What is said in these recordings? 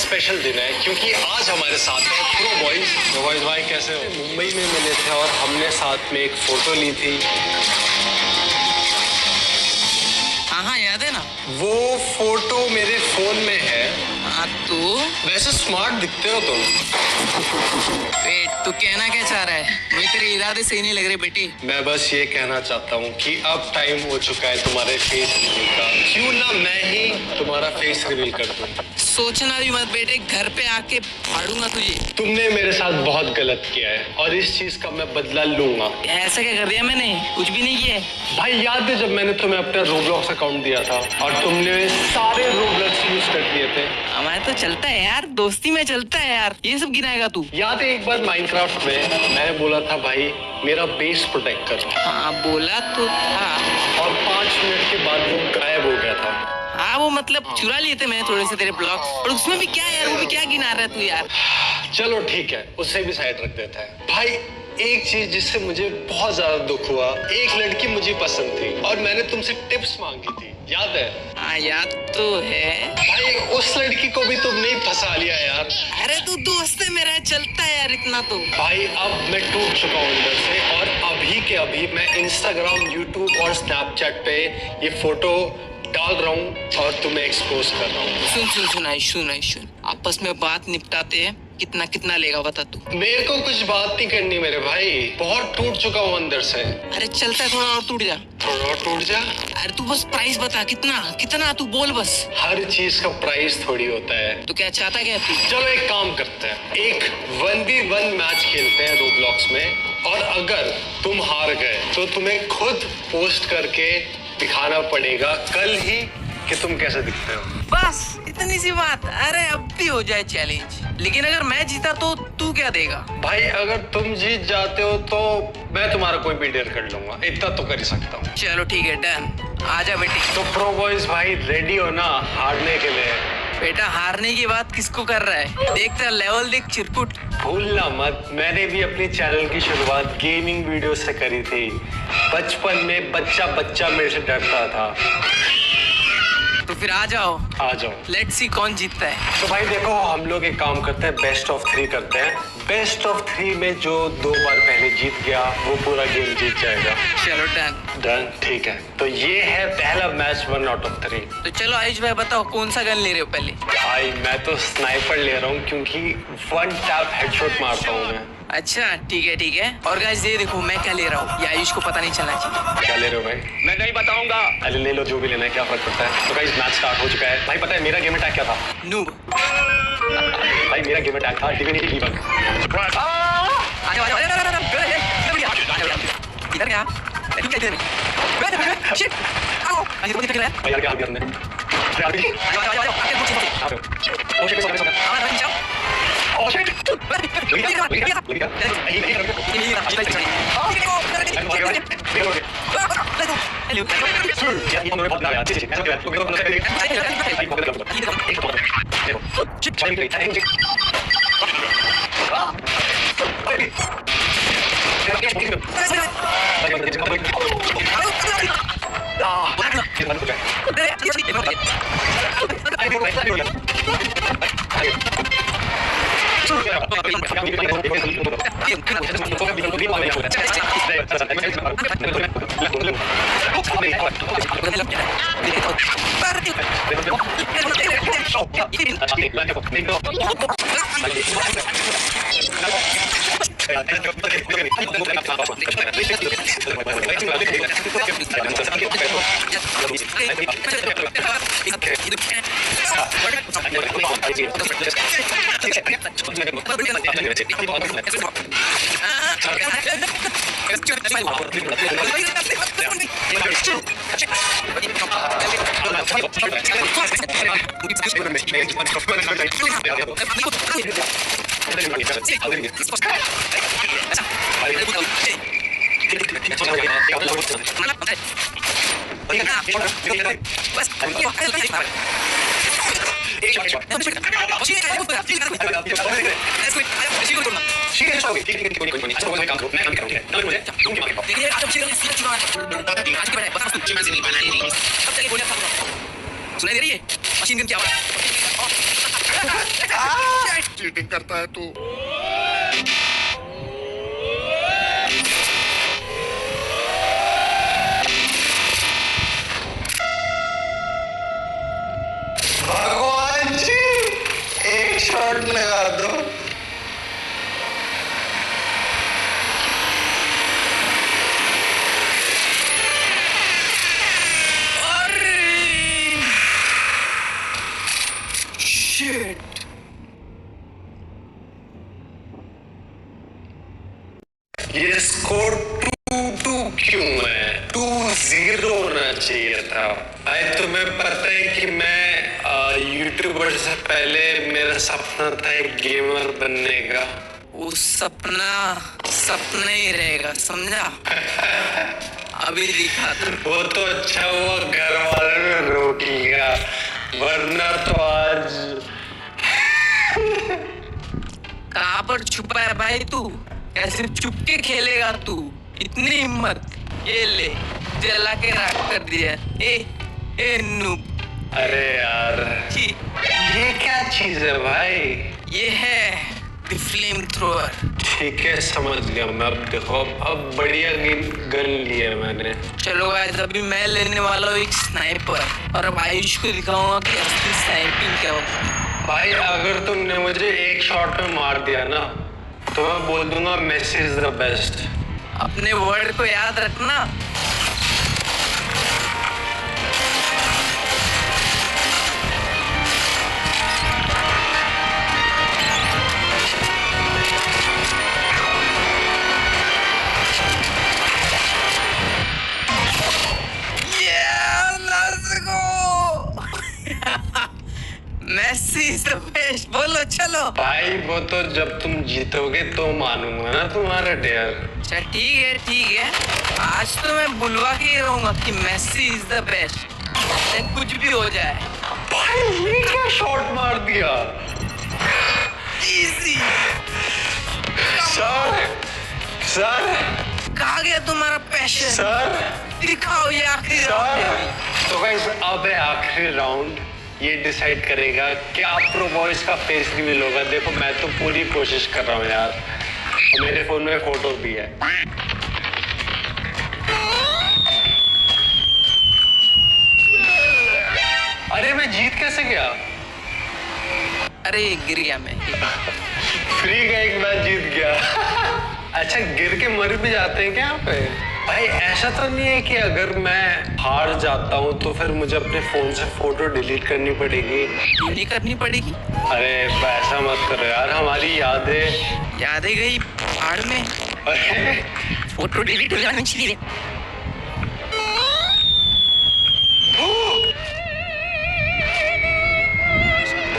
Special दिन है क्योंकि आज हमारे साथ है प्रो बॉयज। प्रो बॉयज भाई कैसे हो? मुंबई में मिले थे और हमने साथ में एक फोटो ली थी। हाँ याद है ना, वो फोटो मेरे फोन में है। हाँ तो वैसे स्मार्ट दिखते हो तुम। वेट, तू कहना क्या चाह रहा है? मुझे तेरे इरादे सही नहीं लग रहे बेटी। मैं बस ये कहना चाहता हूँ कि अब टाइम हो चुका है तुम्हारे फेस रिवील का। क्यों ना मैं ही तुम्हारा फेस रिवील कर दूँ। सोचना भी मत बेटे, घर पे आके फाड़ूंगा तुझे। तुमने मेरे साथ बहुत गलत किया है और इस चीज का मैं बदला लूंगा। ऐसा क्या कर दिया मैंने? कुछ भी नहीं किया। भाई याद है जब मैंने तुम्हें अपना रोब्लॉक्स अकाउंट दिया था और तुमने सारे रोब्लॉक्स यूज कर दिए थे। हमारे तो चलता है यार, दोस्ती में चलता है यार, ये सब गिनाएगा तू? याद है एक बार माइनक्राफ्ट में मैंने बोला था भाई मेरा बेस प्रोटेक्ट करो। हाँ बोला तो था। और 5 मिनट के बाद वो गायब हो गया था। हाँ वो मतलब चुरा लिए थे मैंने थोड़े से तेरे ब्लॉक्स, और उसमें भी क्या यार, वो भी क्या गिना रहा है तू यार? चलो ठीक है, उससे भी साइड रख देता है। भाई एक चीज जिससे मुझे बहुत ज्यादा दुख हुआ, एक लड़की मुझे पसंद थी और मैंने तुमसे टिप्स मांगी थी, याद है? हाँ याद तो है। भाई उस लड़की को भी तुमने फंसा लिया यार। अरे तू दोस्त है मेरा, चलता है यार इतना तो। भाई अब मैं टूट चुका हूँ अंदर से और अभी के अभी मैं इंस्टाग्राम, यूट्यूब और स्नैपचैट पे ये फोटो डाल रहा हूँ और तुम्हें एक्सपोज कर रहा हूँ। सुन, आपस में बात निपटाते हैं। कितना कितना लेगा बता तू? मेरे को कुछ बात नहीं करनी मेरे भाई, बहुत टूट चुका हूँ अंदर से। अरे चलता है, थोड़ा और टूट जा। थोड़ा और टूट जा। अरे तू बस प्राइस बता, कितना कितना, तू बोल बस। हर चीज का प्राइस थोड़ी होता है। तो क्या चाहता क्या तू? चलो एक काम करते हैं, एक 1v1 मैच खेलते हैं रोब्लॉक्स में और अगर तुम हार गए तो तुम्हें खुद पोस्ट करके दिखाना पड़ेगा कल ही कि तुम कैसे दिखते हो। बस इतनी सी बात। अरे अब भी हो जाए चैलेंज, लेकिन अगर मैं जीता तो तू क्या देगा? भाई अगर तुम जीत जाते हो तो मैं तुम्हारा कोई भी डेयर कर लूंगा, इतना तो कर ही सकता हूँ। चलो ठीक है, डन। आजा बेटी। तो प्रो बॉयज भाई रेडी हो ना हारने के लिए? बेटा हारने की बात किसको कर रहा है? देखता लेवल देख चिरकुट। भूलना मत, मैंने भी अपनी चैनल की शुरुआत गेमिंग वीडियो से करी थी। बचपन में बच्चा मेरे से डरता था। तो फिर आ जाओ लेट्स सी कौन जीतता है। तो भाई देखो हम लोग एक काम करते हैं, बेस्ट ऑफ 3 करते हैं। बेस्ट ऑफ 3 में जो 2 बार पहले जीत गया वो पूरा गेम जीत जाएगा। चलो डन। ठीक है, तो ये है पहला मैच 1 आउट ऑफ 3। तो चलो आयुष भाई बताओ कौन सा गन ले रहे हो पहले? भाई मैं तो स्नाइपर ले रहा हूँ क्योंकि 1 टैप हेडशॉट मारता हूँ मैं। अच्छा ठीक है। और गाइस ये देखो मैं क्या ले रहा हूँ, ये आयुष को पता नहीं चलना चाहिए। क्या ले रहे हो भाई? मैं नहीं बताऊंगा। अरे ले लो, जो भी लेना है, क्या फर्क पड़ता है। तो गाइस मैच स्टार्ट हो चुका है। भाई पता है मेरा गेम अटैक क्या था? नूब। भाई मेरा गेम अटैक था डिविनिटी ईवल। इधर क्या? शिट। आओ। ये तो निकल रहा है। भाई यार क्या हाल किया तुमने? अरे यार ओ शिट ओ शिट सुनाई दे रही है मशीन गन की आवाज? चीटिंग करता है तू। भगवान जी, एक शॉट लगा दो। ये स्कोर 2-2 क्यों है? 2-0 होना चाहिए था। भाई तुम्हें पता है कि मैं यूट्यूबर से पहले मेरा सपना था एक गेमर बनने का। वो सपना सपना ही रहेगा, समझा? अभी दिखा था। वो तो अच्छा हुआ घर वाले ने रोक लिया, वरना तो आज कहाँ पर छुपा है भाई तू? कैसे चुपके खेलेगा तू? इतनी हिम्मत? ये ले, जला के राख कर दिया। ए नूब। अरे यार, ये क्या चीज है भाई? ये है द फ्लेम थ्रोअर। ठीक है, समझ गया मैं। अब देखो, अब बढ़िया गन लिया मैंने। चलो गाइस, अभी मैं लेने वाला हूँ एक स्नाइपर, और अब आयुष को दिखाऊंगा कि असली स्नाइपिंग क्या होता है। भाई अगर तुमने मुझे एक शॉट में मार दिया ना, तो मैं बोल दूंगा मेसी इज द बेस्ट। अपने वर्ड को याद रखना। Messi is the best. बोलो चलो भाई, वो तो जब तुम जीतोगे तो मानूंगा ना तुम्हारा डेयर। अच्छा ठीक है, आज तो मैं बुलवा के ही रहूंगा कि मेसी इज द बेस्ट, चाहे कुछ भी हो जाए। भाई ये क्या शॉट मार दिया? इजी। सर कहाँ गया तुम्हारा पैशन? सर दिखाओ ये आखिरी राउंड है। तो गाइस, अब है आखिरी राउंड। ये डिसाइड करेगा क्या प्रो बॉयज का फेस रिवील होगा। देखो, मैं तो पूरी कोशिश कर रहा हूँ यार, और मेरे फोन में फोटो भी है। अरे मैं जीत कैसे गया? अरे गिर गया मैं। फ्री का एक मैच जीत गया। अच्छा, गिर के मर भी जाते हैं क्या यहाँ पे? भाई ऐसा तो नहीं है कि अगर मैं हार जाता हूँ तो फिर मुझे अपने फोन से फोटो डिलीट करनी पड़ेगी? नहीं करनी पड़ेगी। अरे ऐसा मत करो यार, हमारी यादें गई पहाड़ में। अरे फोटो डिलीट हो जानी चाहिए।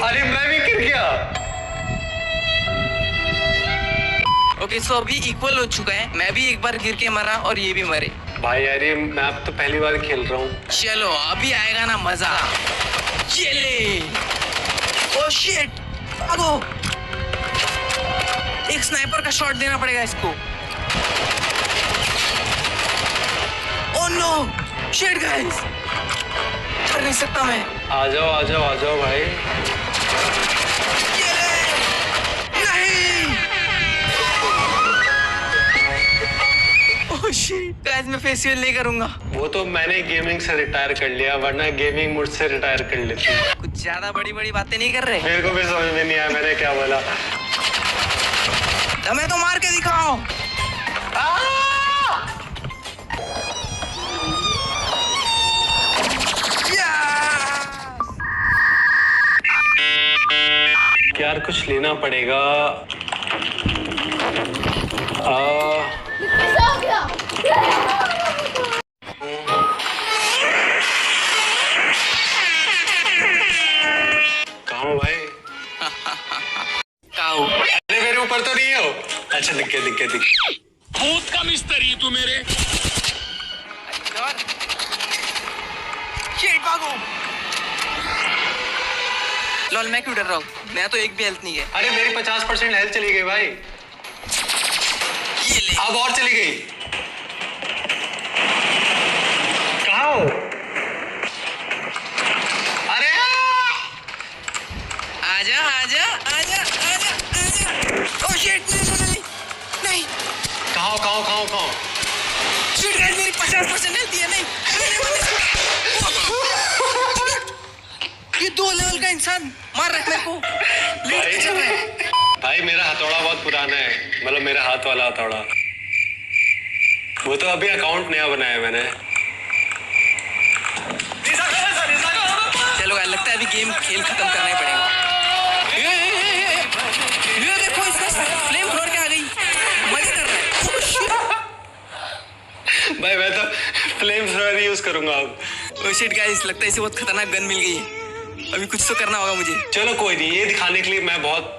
अरे मैं भी गिर गया। ओके, सो अभी इक्वल हो चुका है। मैं भी एक बार गिर के मरा और ये भी मरे। भाई यार, ये मैप तो पहली बार खेल रहा हूँ। चलो अभी आएगा ना मजा। ये ले। ओह शिट, भागो। एक स्नाइपर का शॉट देना पड़ेगा इसको। ओह नो शिट गाइस, कर नहीं सकता मैं। आ जाओ भाई। ये ले। नहीं। ओह शिट गाइस, मैं फेसियल नहीं करूंगा। वो तो मैंने गेमिंग से रिटायर कर लिया, वरना गेमिंग मुझसे रिटायर कर लेती। कुछ ज्यादा बड़ी बातें नहीं कर रहे। मेरे को भी समझ में नहीं आया मैंने क्या बोला। हमें तो मार के दिखाओ। यार कुछ लेना पड़ेगा। कहाँ हो भाई? अरे मेरे ऊपर तो नहीं हो? अच्छा, दिख गया। भूत का मिस्त्री तू मेरे। भागो। लॉल, मैं क्यों डर रहा हूँ? मैं तो एक भी हेल्थ नहीं है। अरे मेरी 50% हेल्थ चली गई भाई। ये ले। अब और चली गई। कहाँ हो? अरे आजा। खाओ। शिट गाइस, मेरी 50% हेल्थ है नहीं। ये 2 लेवल का इंसान मार रहा है मेरे को। लेट चल रहा है। भाई मेरा हथौड़ा बहुत पुराना है, मतलब मेरा हाथ वाला हथौड़ा। वो तो अभी अकाउंट नया बनाया है मैंने। चलो यार, लगता है अभी गेम खेल खत्म करना ही पड़ेगा। ये देखो, इसका फ्लेम थ्रोअर क्या आ गई, मजे कर रहा है। भाई मैं तो फ्लेम थ्रोअर यूज करूंगा अब। ओह शिट गाइस, लगता है इसे बहुत खतरनाक गन मिल गई है। अभी कुछ तो करना होगा मुझे। चलो कोई नहीं, ये दिखाने के लिए मैं बहुत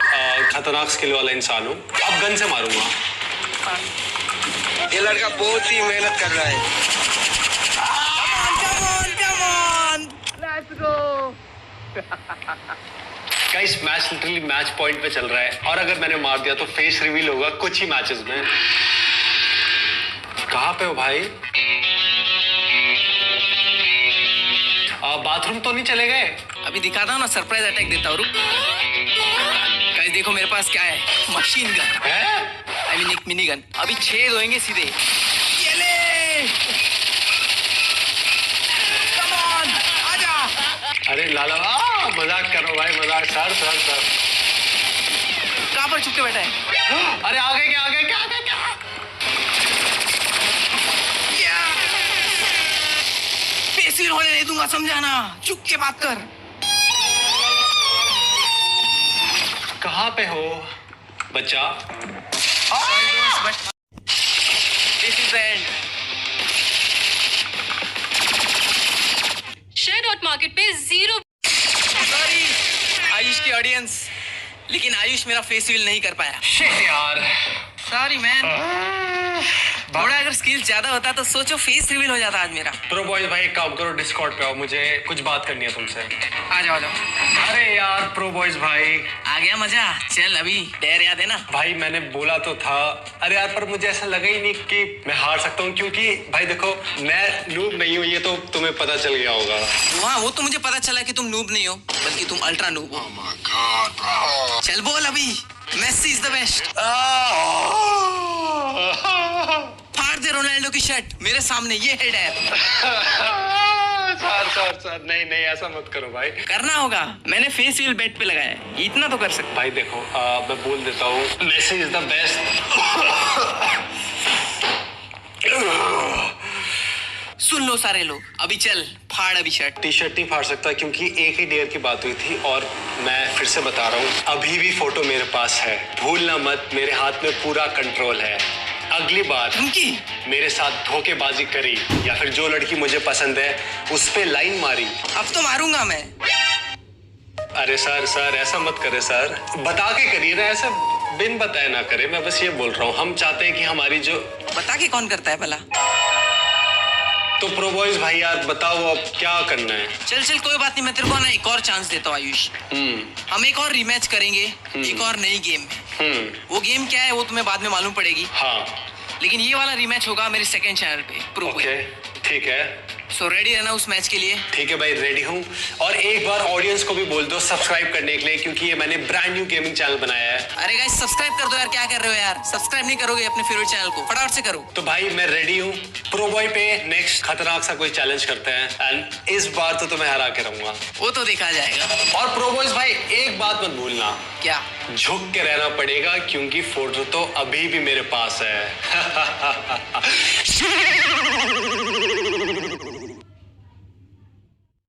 खतरनाक स्किल वाला इंसान हूँ। अब गन से मारूंगा। ये लड़का बहुत ही मेहनत कर रहा है। Guys match literally match point पे चल रहा है, और अगर मैंने मार दिया तो फेस रिवील होगा कुछ ही मैचेस में। कहाँ पे हो भाई? बाथरूम तो नहीं चले गए? अभी दिखाता हूँ ना, सरप्राइज अटैक देता हूँ। रुक गाइस, देखो मेरे पास क्या है, मशीन गन है? आई मीन एक मिनी गन। अभी 6 होंगे सीधे। ये ले, कम ऑन, आजा। अरे लाला मजाक करो भाई, मजाक। सर कहाँ पर छुप के बैठा है? अरे आगे क्या? पेसिल होने नहीं दूंगा, समझाना। चुप के बात कर। कहाँ पे हो बच्चा? This is the end. Share dot market पे 0। सॉरी आयुष की ऑडियंस, लेकिन आयुष मेरा फेस रिवील नहीं कर पाया। शिट यार। Sorry man. थोड़ा अगर स्किल ज्यादा होता तो सोचो फेस रिवील हो जाता आज मेरा। प्रो बॉयज भाई एक काम करो, डिस्कॉर्ड पे आओ, मुझे कुछ बात करनी है तुमसे। आ जाओ। अरे यार प्रो बॉयज भाई, आ गया मजा। चल अभी डेयर याद है ना? भाई मैंने बोला तो था। अरे यार पर मुझे ऐसा लगा ही नहीं कि मैं हार सकता हूँ, क्योंकि भाई देखो मैं नूब नहीं हूँ, ये तो तुम्हें पता चल गया होगा। हाँ, वो तो मुझे पता चला कि तुम नूब नहीं हो, बल्कि तुम अल्ट्रा नूब हो। Oh my God, bro. चल बोल अभी, मेसी इज द बेस्ट। फाड़ दे रोनाल्डो की शर्ट मेरे सामने, ये हेड है। सर नहीं ऐसा मत करो भाई। करना होगा, मैंने फेस रिवील बेट पे लगाया है, इतना तो कर सकता। भाई देखो मैं बोल देता हूँ, मेसी इज द बेस्ट। सुन लो सारे लोग, अभी चल फाड़ अभी शर्ट। टी शर्ट नहीं फाड़ सकता क्योंकि एक ही डेयर की बात हुई थी, और मैं फिर से बता रहा हूँ अभी भी फोटो मेरे पास है, भूलना मत। मेरे हाथ में पूरा कंट्रोल है। अगली बार उनकी मेरे साथ धोखेबाजी करी या फिर जो लड़की मुझे पसंद है उस पे लाइन मारी, अब तो मारूंगा मैं। अरे सर ऐसा मत करे सर, बता के करिए ना, ऐसा बिन बताए ना करे। मैं बस ये बोल रहा हूँ, हम चाहते हैं कि हमारी जो बता के कौन करता है भला? तो प्रो बॉयज भाई यार बताओ अब क्या करना है? चल कोई बात नहीं, मैं तेरे को ना एक और चांस देता हूँ आयुष। हम एक और रीमैच करेंगे, एक और नई गेम में। वो गेम क्या है वो तुम्हें बाद में मालूम पड़ेगी। हाँ लेकिन ये वाला रीमैच होगा मेरे सेकंड चैनल पे, प्रो पे। ओके ठीक है। सो रेडी रहना उस मैच के लिए। ठीक है भाई रेडी हूँ। और एक बार ऑडियंस को भी बोल दो सब्सक्राइब करने के लिए, क्योंकि ये मैंने ब्रांड न्यू गेमिंग चैनल बनाया है। अरे गाइस सब्सक्राइब कर दो यार, क्या कर रहे हो यार? सब्सक्राइब नहीं करोगे अपने फेवरेट चैनल को, फटाफट से करो। तो भाई मैं रेडी हूँ। प्रो बॉय पे नेक्स्ट खतरनाक सा कोई चैलेंज करते हैं, एंड इस बार तो तुम्हें हरा के रहूंगा। वो तो देखा जाएगा। और प्रो बॉयज भाई एक बात मत भूलना, क्या? झुक के रहना पड़ेगा, क्योंकि फोटो तो अभी भी मेरे पास है।